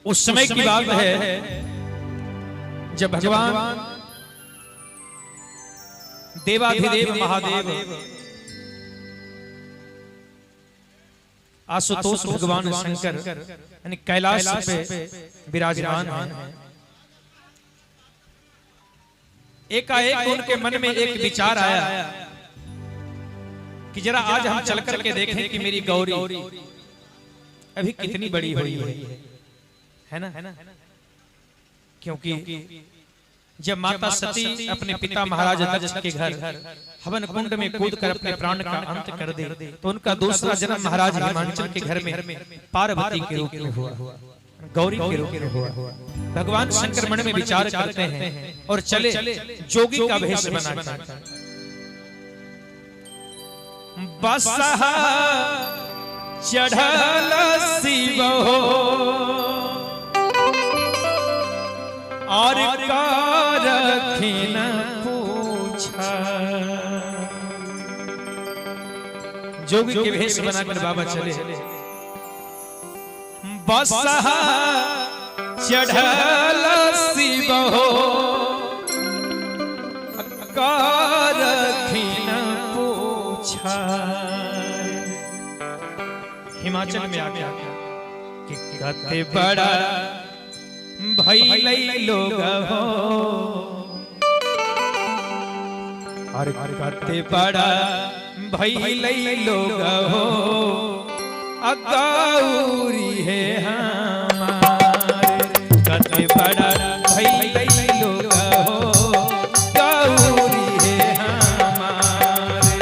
उस समय की बात है जब भगवान देवाधिदेव महादेव आशुतोष भगवान शंकर यानी कैलाश पे विराजमान हैं। एकाएक उनके मन में एक विचार आया कि जरा आज हम चल करके देखें कि मेरी गौरी अभी कितनी बड़ी हुई है ना। क्योंकि जब माता सती अपने पिता महाराज दक्ष के घर हवन कुंड में कूद कर अपने प्राण का अंत कर दे तो उनका दूसरा जन्म महाराज हिमांचल के घर में पार्वती के रूप में हुआ, गौरी के रूप में हुआ। भगवान शंकर मन में विचार करते हैं और चले जोगी का भेष बनाकर बसहा चढ़ल शिव हो और कारखिन पूछा। जोगी के भेष बनाकर बाबा चले बसहा चढ़ल शिव हो कारखिन पूछा। हिमाचल में आ गया कि कते बड़ा भइलै लोग हो और कते बड़ा भइलै लोग हो अगौरी है हमारे। कते बड़ा भइलै लोग हो गौरी है हमारे।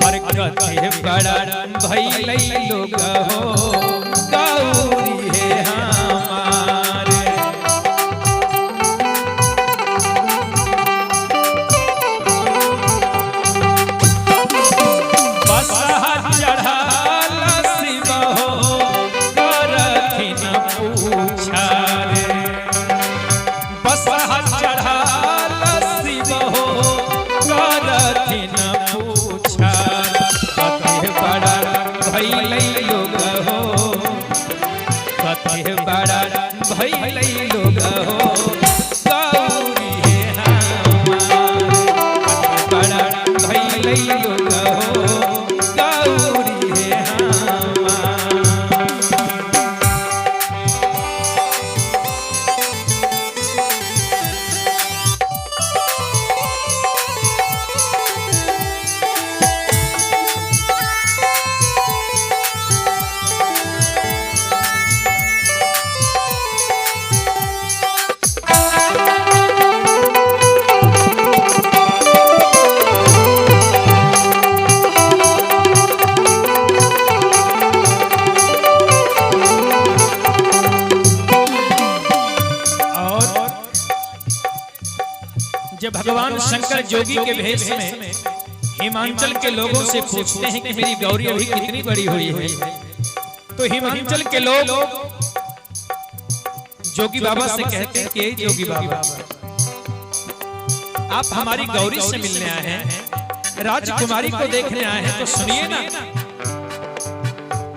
और कते बड़ा भइलै लोग हो गौरी है हमारे। बसहा चढ़ल शिव हो कारखिन पूछा रे। बसहा चढ़ल शिव हो कारखिन पूछा। कते बड़ा भइलै लोग हो कते बड़ा भइलै लोग हो गौरी है हमारे। कते बड़ा भइलै लोग हो गौरी है हमारे। जब भगवान शंकर जोगी के भेष में हिमांचल के लोगों से पूछते हैं कि मेरी गौरी अभी कितनी बड़ी हुई है तो हिमांचल के लोग जोगी बाबा से कहते हैं कि जोगी बाबा आप हमारी गौरी से मिलने आए हैं, राजकुमारी को देखने आए हैं तो सुनिए ना।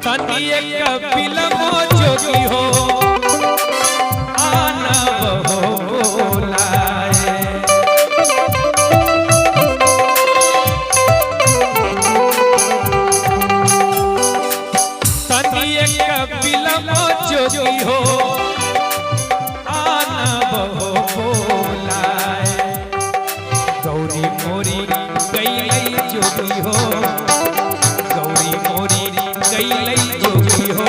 तनी एक बिलमो जोगी हो आनव हो बोलाए। तनी एक बिलमो जोगी हो आनव हो बोलाए। गौरी मोरी गईलै जोगी हो गौरी मोरी गईलै जोगी हो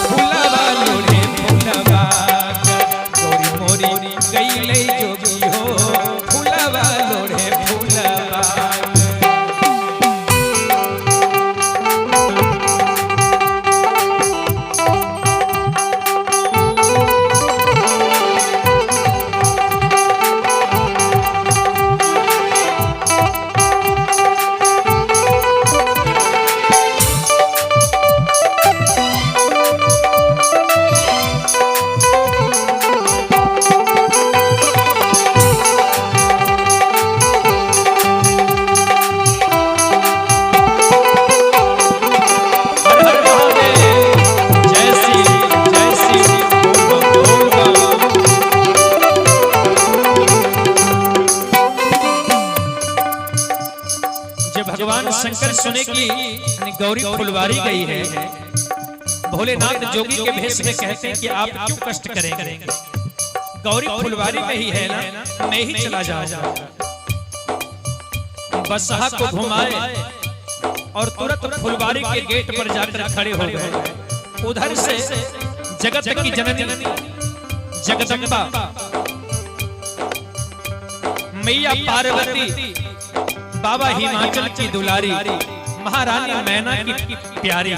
फुलवा लोढ़े फुलवा। गौरी मोरी गईलै जोगी हो फुलवा लोढ़े फुलवा। भगवान शंकर सुने की गौरी फुलवारी गई है, भोलेनाथ जोगी के भेष में कहते हैं कि आप क्यों कष्ट करेंगे, गौरी फुलवारी में ही है ना, मैं ही चला जाऊंगा। बसहा को घुमाए और तुरंत फुलवारी के गेट पर जाकर खड़े हो गए। उधर से जगत की जननी जगदम्बा मैया पार्वती, बाबा हिमाचल की दुलारी, महारानी मैना की प्यारी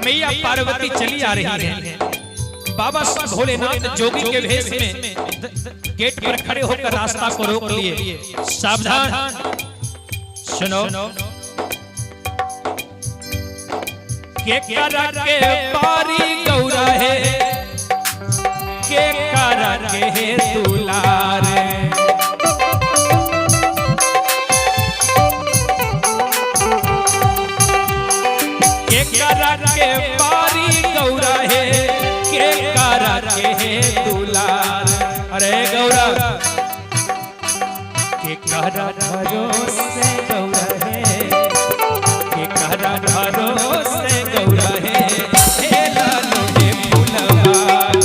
मैया पार्वती चली आ रही है। बाबा भोलेनाथ जोगी के भेष में गेट पर खड़े होकर रास्ता को रोक लिए। सावधान, सुनो, के करा के पारी गौरा है, के करा के दुलार, के करा के पारी गौरा है, के करा के दुलार। अरे गौरा के करा भरोसे गौरा है, के करा भरोसे गौरा है, हे लालो हे फूलबाग,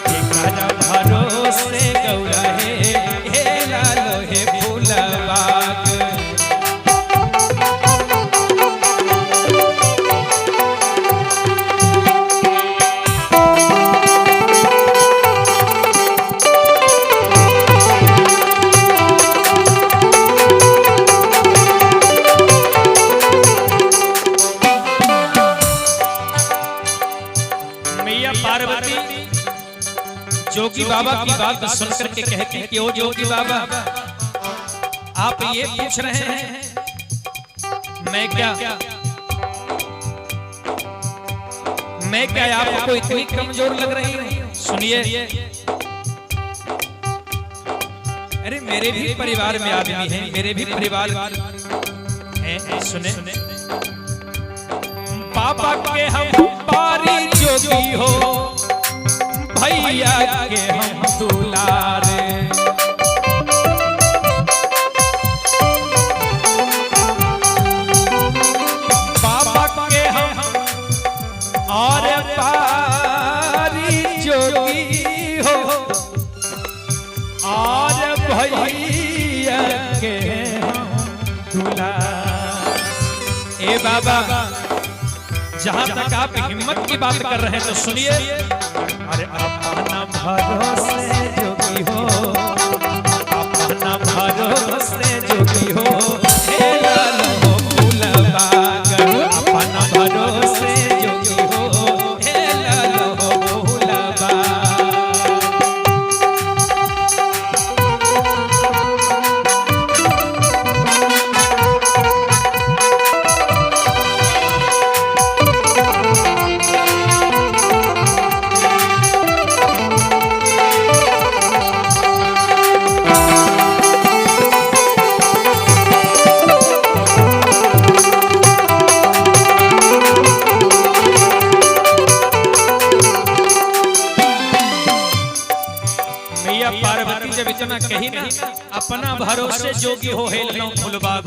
के करा भरोसे गौरा है, हे लालो हे फूलबाग। पार्वती जोगी बाबा की बात सुनकर के कहती कि ओ जोगी बाबा, आप ये पूछ रहे हैं मैं क्या आपको इतनी कमजोर लग रही हूं? सुनिए, अरे मेरे भी परिवार में आदमी हैं, मेरे भी परिवार हैं। सुने, पापा के हम पारी जोगी हो, भैया के हम दुलारे, पापा के हम और पारी जोगी हो, और भैया के हम दुलारे। ए बाबा, जहां तक आप हिम्मत की बात कर रहे हैं तो सुनिए, अरे अपना भरोसे जोगी हो, अपना भरोसे जोगी हो, हे लालो फूलबाग, अपना भरोसे जोगी हो, हे लालो फूलबाग। पार्वती जब इतना कही ना, अपना भरोसे जोगी हो, हे लालो फूलबाग,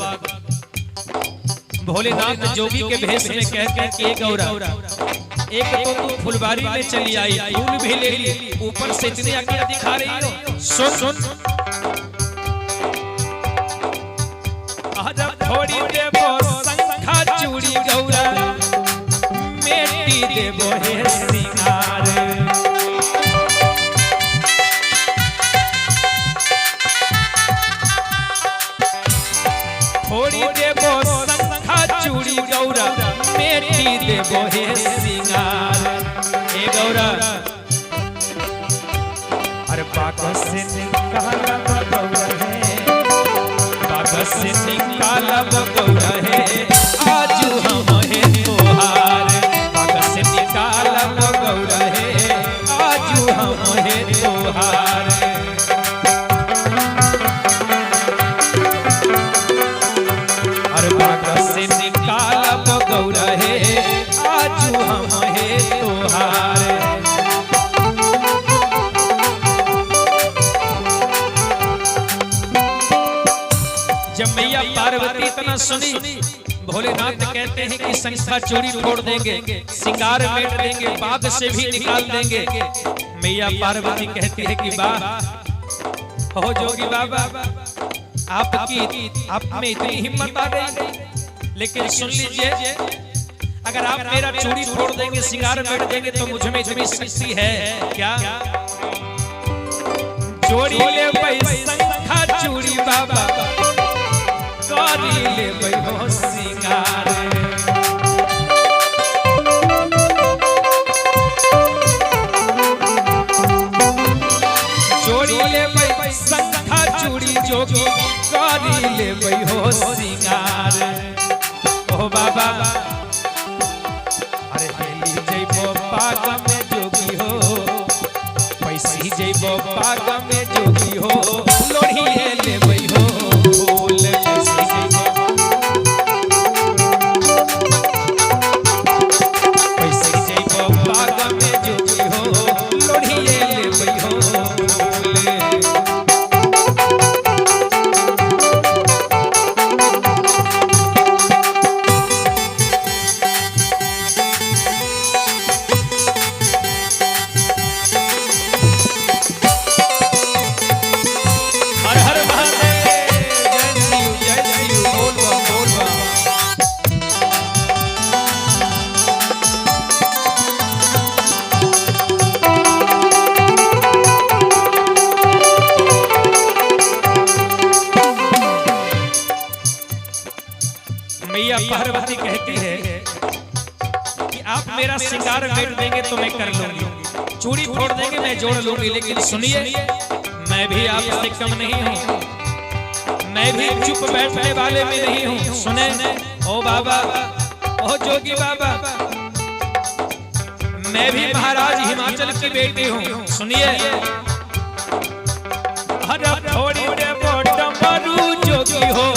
भोलेनाथ जोगी के भेष में कहते हैं कि गौरा, एक तो तू फुलबारी में चली आई, फूल भी ले ली, ऊपर से इतनी अकड़ दिखा रही हो। सुन, आजा थोड़ी देवो शंखा चूड़ी गौरा, मेटी देवो हे सिंगार, थोड़ी देवो शंखा चूड़ी गौरा, मेटी देवो हे सिंगार। ए गौरा, अरे बाग से निकाला गौरा है, बाग से निकाला गौरा है, आजू हम है तोहार, बाग से निकाला गौरा है, आजू हम है तोहार। बाग से निकालब गौरा है, आजू हम है तोहार। इतना सुनी, भोलेनाथ कहते हैं कि शंखा चूड़ी फोड़ देंगे, सिंगार मेट देंगे, बाग से भी निकाल देंगे। मैया पार्वती कहती है कि वाह हो जोगी बाबा, आप में इतनी हिम्मत आ गई। लेकिन सुन लीजिए, अगर आप मेरा चूड़ी फोड़ देंगे, सिंगार मेट देंगे, तो मुझ में इतनी शक्ति है क्या? जोड़ी ले भाई शंखा चूड़ी बाबा, करी ले भाई हो सिंगार। जोड़ी ले भाई शंखा चूड़ी जोगी, करी ले भाई हो सिंगार। ओ बाबा अरे हेली जइबो पाग में जोगी हो, पैसी जइबो पाग में जोगी हो, लोढ़िए लेबै हो फूल। पैसी जइबो, पैसी जइबो पाग में जोगी हो, लोढ़िए लेबै हो फूल। मैया पार्वती कहती है कि आप मेरा सिंगार मेट देंगे तो मैं कर लूंगी, चूड़ी फोड़ देंगे मैं जोड़ लूंगी। लेकिन सुनिए, मैं भी आपसे कम नहीं हूँ, मैं भी चुप बैठने वाले में नहीं हूँ। सुने ओ बाबा, ओ जोगी बाबा, मैं भी महाराज हिमाचल की बेटी हूँ। सुनिए, हरा थोड़ी दे डमरू जोगी हो,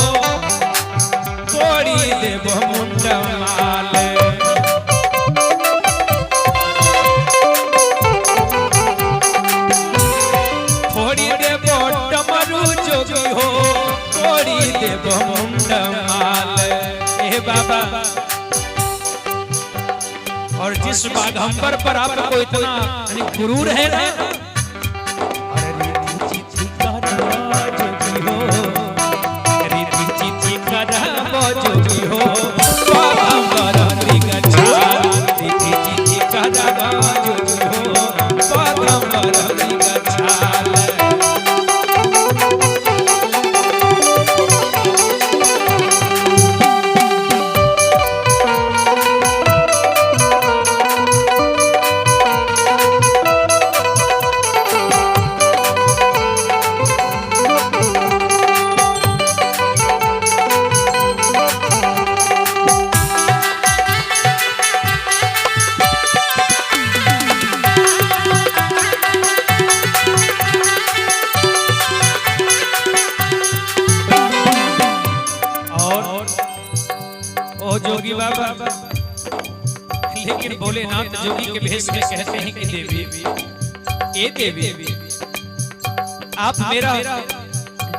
थोड़ी देव मुंडा माल। थोड़ी देव डमरू जोगी हो, थोड़ी देव मुंडा माल। ए बाबा, और जिस बाघंबर पर आपको इतना गुरूर है ना, जोगी हो पागंबर मृगछाल, दीदी जी का दादा जोगी हो पागंबर मृगछाल। जोगी बाबा, लेकिन भोलेनाथ जोगी के भेष में कहते हैं कि देवी, ए देवी, आप मेरा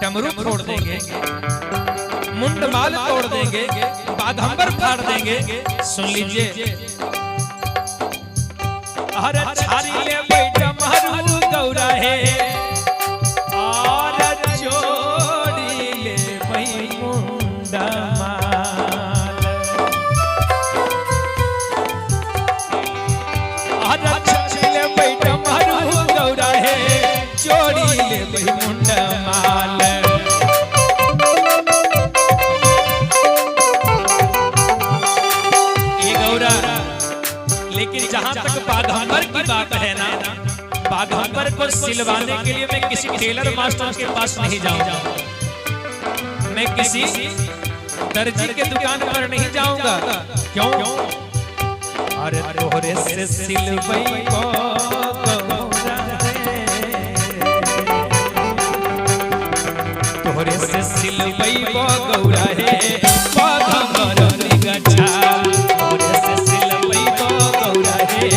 डमरू फोड़ देंगे, मुंडमाल तोड़ देंगे, बाघंबर फाड़ देंगे। सुन लीजिए, अरे छारी ले बैठा डमरू गौरा है, और जोड़ी ले भाई मुंडमाल। गौरा है, जोड़ी ले भाई मुंडा माल। ये गौरा, लेकिन जहां तक बाघंबर की बात है ना, बाघंबर को सिलवाने के लिए मैं किसी टेलर मास्टर के पास नहीं जाऊंगा, मैं किसी दर्जी के दुकान पर नहीं जाऊंगा। क्यों? अरे तोहरे से सिलवई को गौरा है, तोहरे से सिलवई को गौरा है, पागंबर मृगछाल। तोहरे से सिलवई को गौरा है,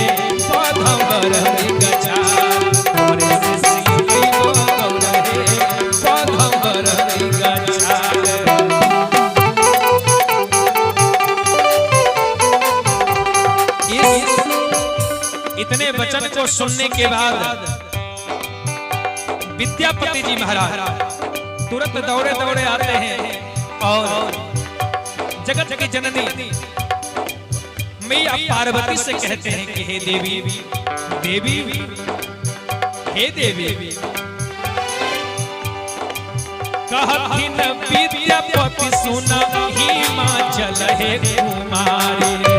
पागंबर मृगछाल। तोहरे से सिलवई को गौरा है, पागंबर मृगछाल। सुनने के बाद विद्यापति जी महाराज तुरंत दौड़े दौड़े आते हैं और जगत की जननी मैया पार्वती से कहते हैं कि हे देवी देवी हे देवी, कहथिन विद्यापति सुना हिमाचल हे कुमारी।